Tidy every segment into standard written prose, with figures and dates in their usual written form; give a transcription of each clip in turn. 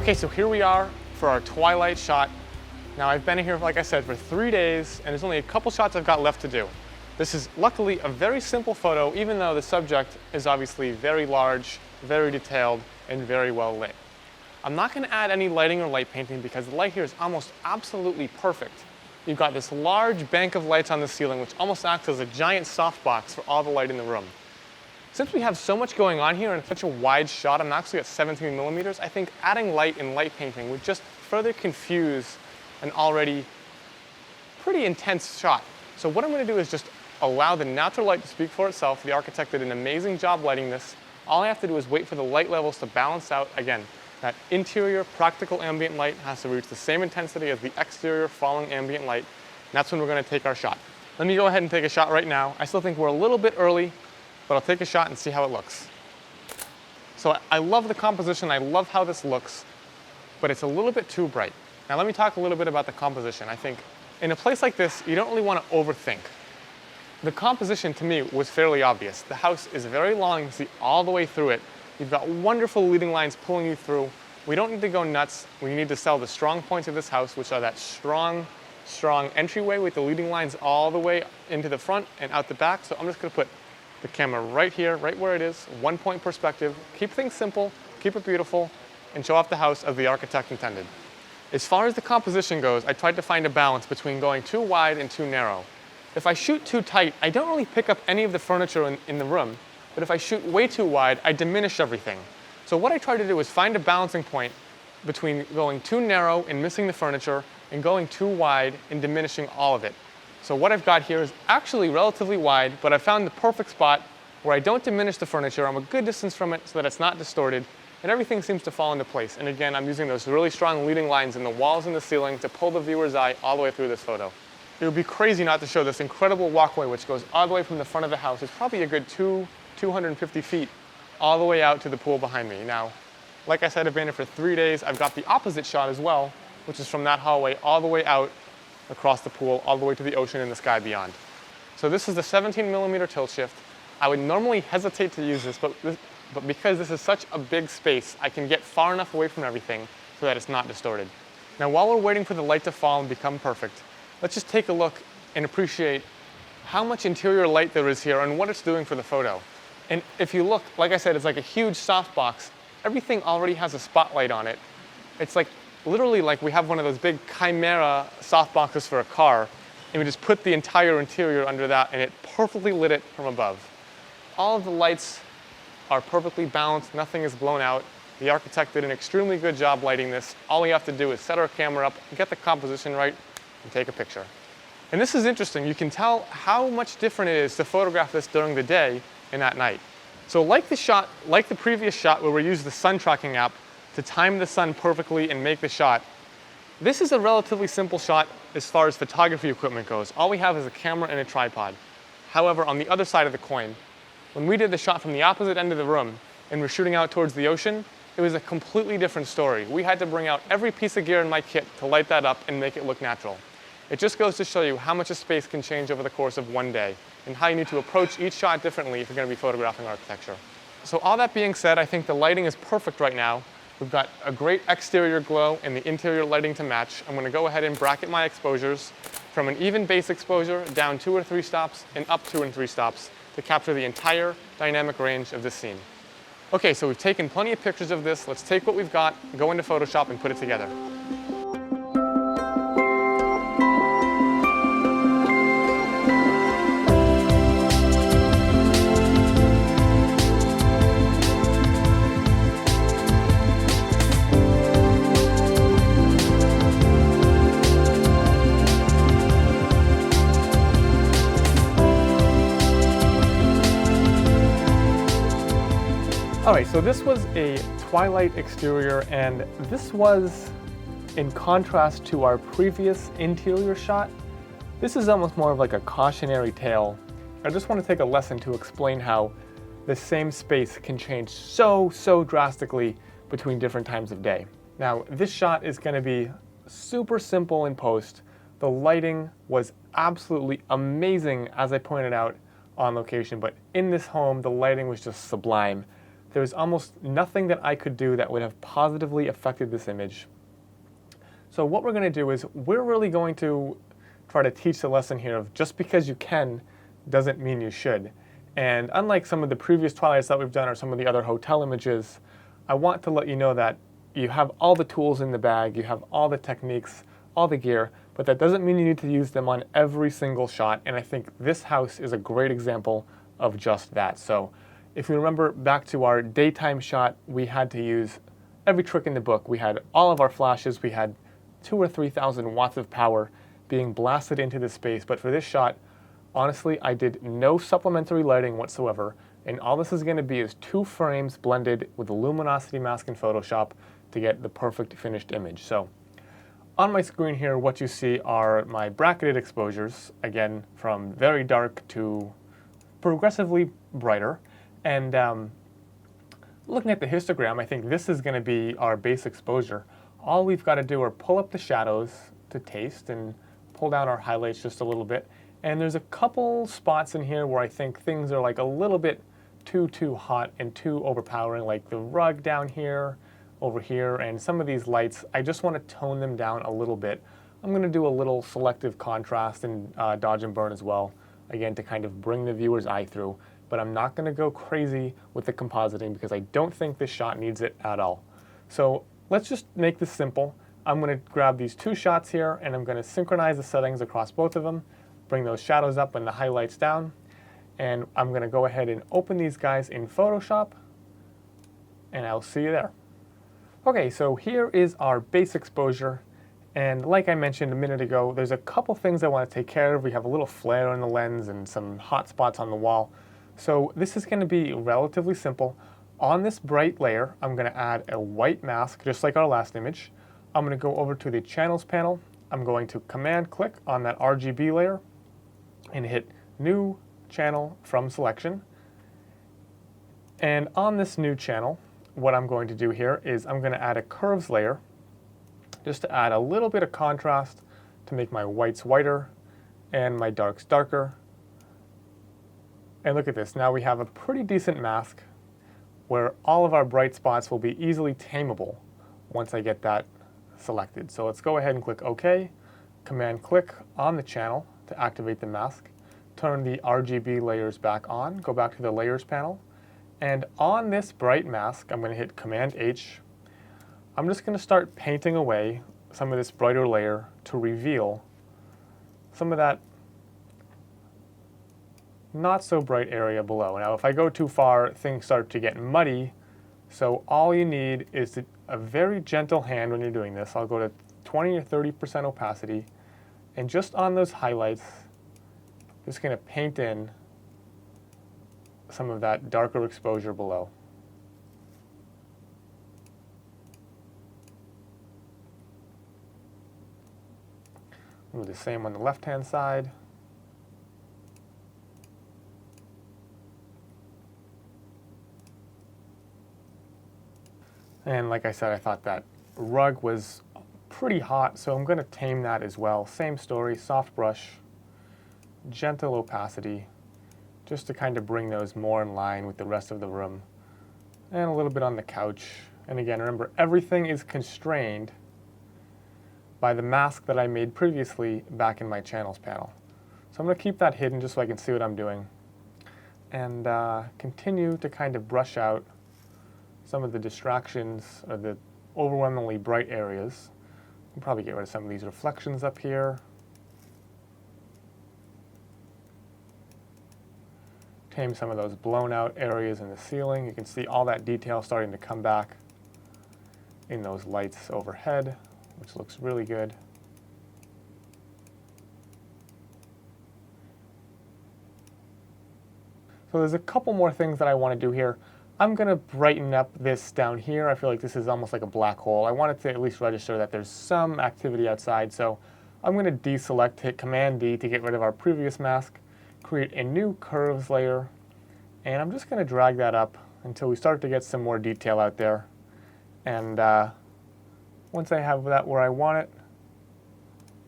Okay, so here we are for our twilight shot. Now I've been here, like I said, for 3 days, and there's only a couple shots I've got left to do. This is luckily a very simple photo, even though the subject is obviously very large, very detailed, and very well lit. I'm not going to add any lighting or light painting because the light here is almost absolutely perfect. You've got this large bank of lights on the ceiling, which almost acts as a giant softbox for all the light in the room. Since we have so much going on here and such a wide shot, I'm actually at 17 millimeters, I think adding light and light painting would just further confuse an already pretty intense shot. So what I'm going to do is just allow the natural light to speak for itself. The architect did an amazing job lighting this. All I have to do is wait for the light levels to balance out. Again, that interior practical ambient light has to reach the same intensity as the exterior falling ambient light. And that's when we're going to take our shot. Let me go ahead and take a shot right now. I still think we're a little bit early, but I'll take a shot and see how it looks. So I love the composition, I love how this looks, but it's a little bit too bright. Now let me talk a little bit about the composition. I think in a place like this, you don't really want to overthink. The composition to me was fairly obvious. The house is very long, you can see all the way through it. You've got wonderful leading lines pulling you through. We don't need to go nuts. We need to sell the strong points of this house, which are that strong entryway with the leading lines all the way into the front and out the back. So I'm just going to put the camera right here, right where it is, 1 point perspective. Keep things simple, keep it beautiful, and show off the house as the architect intended. As far as the composition goes, I tried to find a balance between going too wide and too narrow. If I shoot too tight, I don't really pick up any of the furniture in the room, but if I shoot way too wide, I diminish everything. So what I tried to do is find a balancing point between going too narrow and missing the furniture and going too wide and diminishing all of it. So what I've got here is actually relatively wide, but I found the perfect spot where I don't diminish the furniture. I'm a good distance from it so that it's not distorted, and everything seems to fall into place. And again, I'm using those really strong leading lines in the walls and the ceiling to pull the viewer's eye all the way through this photo. It would be crazy not to show this incredible walkway which goes all the way from the front of the house. It's probably a good 250 feet all the way out to the pool behind me. Now, like I said, I've been here for 3 days. I've got the opposite shot as well, which is from that hallway all the way out across the pool, all the way to the ocean and the sky beyond. So this is the 17 millimeter tilt shift. I would normally hesitate to use this, but because this is such a big space, I can get far enough away from everything so that it's not distorted. Now, while we're waiting for the light to fall and become perfect, let's just take a look and appreciate how much interior light there is here and what it's doing for the photo. And if you look, like I said, it's like a huge softbox. Everything already has a spotlight on it. It's like literally like we have one of those big Chimera softboxes for a car, and we just put the entire interior under that, and it perfectly lit it from above. All of the lights are perfectly balanced, nothing is blown out. The architect did an extremely good job lighting this. All we have to do is set our camera up, get the composition right, and take a picture. And this is interesting. You can tell how much different it is to photograph this during the day and at night. So like the previous shot where we used the sun tracking app to time the sun perfectly and make the shot, this is a relatively simple shot as far as photography equipment goes. All we have is a camera and a tripod. However, on the other side of the coin, when we did the shot from the opposite end of the room and we're shooting out towards the ocean, it was a completely different story. We had to bring out every piece of gear in my kit to light that up and make it look natural. It just goes to show you how much a space can change over the course of one day and how you need to approach each shot differently if you're going to be photographing architecture. So all that being said, I think the lighting is perfect right now. We've got a great exterior glow and the interior lighting to match. I'm going to go ahead and bracket my exposures from an even base exposure down 2 or 3 stops and up 2 and 3 stops to capture the entire dynamic range of this scene. Okay, so we've taken plenty of pictures of this. Let's take what we've got, go into Photoshop and put it together. All right, so this was a twilight exterior, and this was in contrast to our previous interior shot. This is almost more of like a cautionary tale. I just want to take a lesson to explain how the same space can change so drastically between different times of day. Now, this shot is going to be super simple in post. The lighting was absolutely amazing, as I pointed out on location, but in this home, the lighting was just sublime. there's almost nothing that I could do that would have positively affected this image. So what we're going to do is we're really going to try to teach the lesson here of just because you can doesn't mean you should. And unlike some of the previous Twilights that we've done or some of the other hotel images, I want to let you know that you have all the tools in the bag, you have all the techniques, all the gear, but that doesn't mean you need to use them on every single shot. And I think this house is a great example of just that. So if you remember back to our daytime shot, we had to use every trick in the book. We had all of our flashes, we had 2,000 or 3,000 watts of power being blasted into the space. But for this shot, honestly, I did no supplementary lighting whatsoever. And all this is going to be is 2 frames blended with the luminosity mask in Photoshop to get the perfect finished image. So on my screen here, what you see are my bracketed exposures, again, from very dark to progressively brighter. And looking at the histogram, I think this is going to be our base exposure. All we've got to do are pull up the shadows to taste and pull down our highlights just a little bit. And there's a couple spots in here where I think things are like a little bit too hot and too overpowering, like the rug down here, over here, and some of these lights. I just want to tone them down a little bit. I'm going to do a little selective contrast and dodge and burn as well, again, to kind of bring the viewer's eye through. But I'm not going to go crazy with the compositing because I don't think this shot needs it at all. So let's just make this simple. I'm going to grab these 2 shots here and I'm going to synchronize the settings across both of them, bring those shadows up and the highlights down, and I'm going to go ahead and open these guys in Photoshop, and I'll see you there. Okay, so here is our base exposure, and like I mentioned a minute ago, there's a couple things I want to take care of. We have a little flare on the lens and some hot spots on the wall. So this is going to be relatively simple. On this bright layer, I'm going to add a white mask, just like our last image. I'm going to go over to the channels panel. I'm going to command click on that RGB layer and hit new channel from selection. And on this new channel, what I'm going to do here is I'm going to add a curves layer just to add a little bit of contrast to make my whites whiter and my darks darker. And look at this, now we have a pretty decent mask where all of our bright spots will be easily tameable once I get that selected. So let's go ahead and click OK, command click on the channel to activate the mask, turn the RGB layers back on, go back to the layers panel, and on this bright mask, I'm going to hit command H. I'm just going to start painting away some of this brighter layer to reveal some of that not so bright area below. Now if I go too far, things start to get muddy, so all you need is a very gentle hand when you're doing this. I'll go to 20 or 30% opacity, and just on those highlights, just going to paint in some of that darker exposure below. We'll do the same on the left-hand side. And like I said, I thought that rug was pretty hot, so I'm going to tame that as well. Same story, soft brush, gentle opacity, just to kind of bring those more in line with the rest of the room. And a little bit on the couch. And again, remember, everything is constrained by the mask that I made previously back in my channels panel. So I'm going to keep that hidden just so I can see what I'm doing. And continue to kind of brush out some of the distractions or the overwhelmingly bright areas. I'll probably get rid of some of these reflections up here. Tame some of those blown out areas in the ceiling. You can see all that detail starting to come back in those lights overhead, which looks really good. So there's a couple more things that I want to do here. I'm going to brighten up this down here. I feel like this is almost like a black hole. I want it to at least register that there's some activity outside. So I'm going to deselect, hit Command D to get rid of our previous mask, create a new curves layer, and I'm just going to drag that up until we start to get some more detail out there. And once I have that where I want it,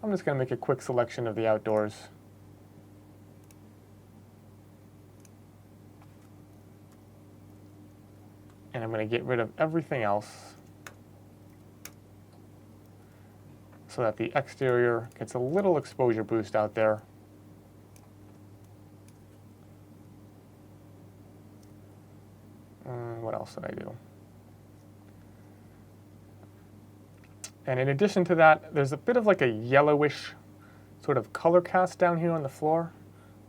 I'm just going to make a quick selection of the outdoors. I'm going to get rid of everything else so that the exterior gets a little exposure boost out there. What else did I do? And in addition to that, there's a bit of like a yellowish sort of color cast down here on the floor.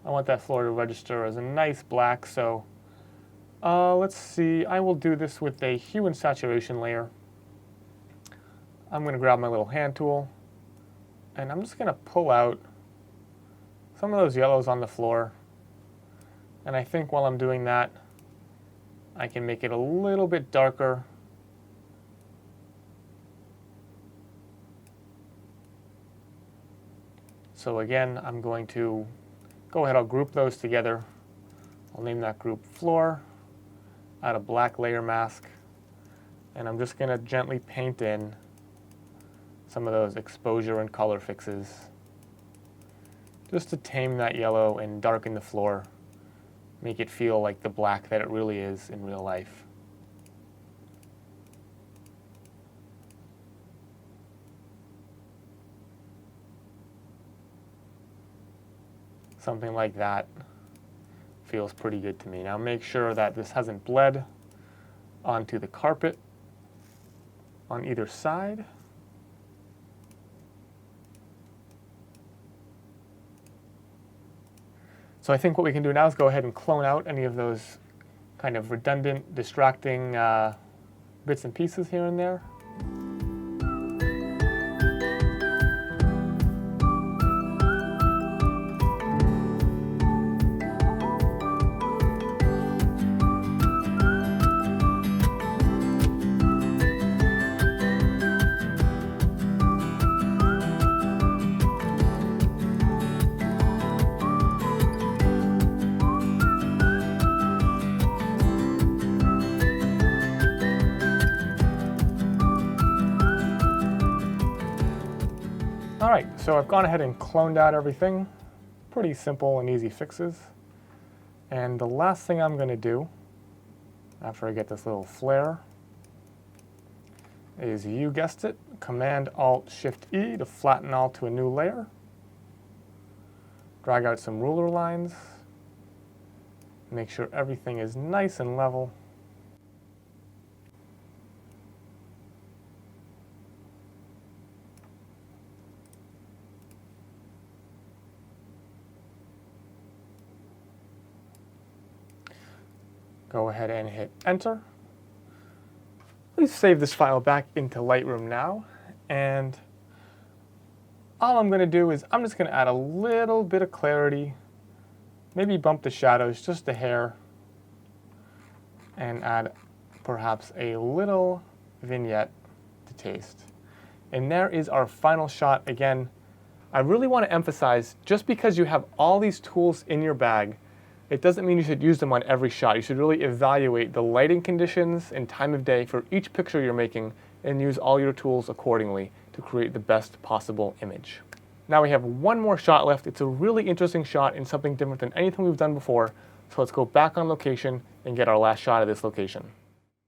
I want that floor to register as a nice black, so let's see, I will do this with a hue and saturation layer. I'm going to grab my little hand tool, and I'm just going to pull out some of those yellows on the floor. And I think while I'm doing that, I can make it a little bit darker. So again, I'm going to go ahead, I'll group those together. I'll name that group Floor, add a black layer mask, and I'm just going to gently paint in some of those exposure and color fixes just to tame that yellow and darken the floor, make it feel like the black that it really is in real life. Something like that feels pretty good to me. Now make sure that this hasn't bled onto the carpet on either side. So I think what we can do now is go ahead and clone out any of those kind of redundant, distracting bits and pieces here and there. Alright, so I've gone ahead and cloned out everything. Pretty simple and easy fixes. And the last thing I'm going to do, after I get this little flare, is, you guessed it, Command-Alt-Shift-E to flatten all to a new layer. Drag out some ruler lines. Make sure everything is nice and level. Go ahead and hit Enter. Please save this file back into Lightroom now. And all I'm going to do is I'm just going to add a little bit of clarity, maybe bump the shadows just a hair, and add perhaps a little vignette to taste. And there is our final shot. Again, I really want to emphasize, just because you have all these tools in your bag, it doesn't mean you should use them on every shot. You should really evaluate the lighting conditions and time of day for each picture you're making and use all your tools accordingly to create the best possible image. Now we have one more shot left. It's a really interesting shot and something different than anything we've done before. So let's go back on location and get our last shot of this location.